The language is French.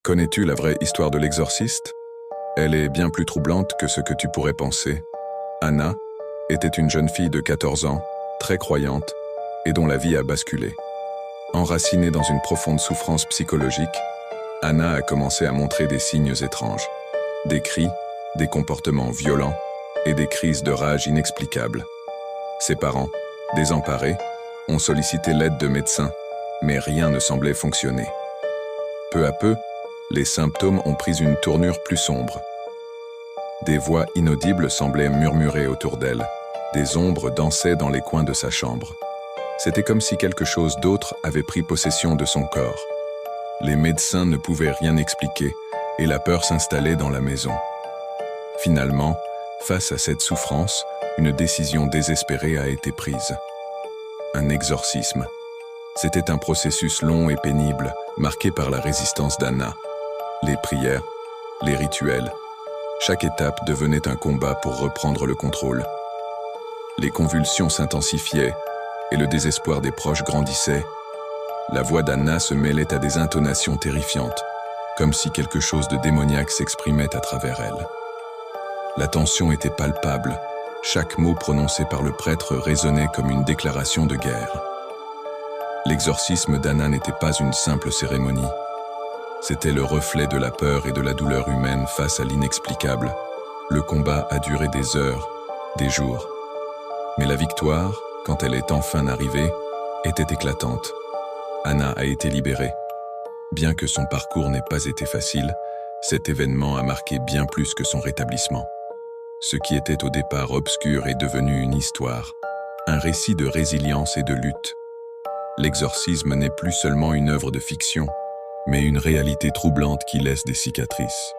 Connais-tu la vraie histoire de l'exorciste? Elle est bien plus troublante que ce que tu pourrais penser. Anna était une jeune fille de 14 ans, très croyante, et dont la vie a basculé. Enracinée dans une profonde souffrance psychologique, Anna a commencé à montrer des signes étranges. Des cris, des comportements violents et des crises de rage inexplicables. Ses parents, désemparés, ont sollicité l'aide de médecins, mais rien ne semblait fonctionner. Peu à peu, les symptômes ont pris une tournure plus sombre. Des voix inaudibles semblaient murmurer autour d'elle. Des ombres dansaient dans les coins de sa chambre. C'était comme si quelque chose d'autre avait pris possession de son corps. Les médecins ne pouvaient rien expliquer et la peur s'installait dans la maison. Finalement, face à cette souffrance, une décision désespérée a été prise. Un exorcisme. C'était un processus long et pénible, marqué par la résistance d'Anna. Les prières, les rituels. Chaque étape devenait un combat pour reprendre le contrôle. Les convulsions s'intensifiaient et le désespoir des proches grandissait. La voix d'Anna se mêlait à des intonations terrifiantes, comme si quelque chose de démoniaque s'exprimait à travers elle. La tension était palpable. Chaque mot prononcé par le prêtre résonnait comme une déclaration de guerre. L'exorcisme d'Anna n'était pas une simple cérémonie. C'était le reflet de la peur et de la douleur humaine face à l'inexplicable. Le combat a duré des heures, des jours. Mais la victoire, quand elle est enfin arrivée, était éclatante. Anna a été libérée. Bien que son parcours n'ait pas été facile, cet événement a marqué bien plus que son rétablissement. Ce qui était au départ obscur est devenu une histoire, un récit de résilience et de lutte. L'exorcisme n'est plus seulement une œuvre de fiction, mais une réalité troublante qui laisse des cicatrices.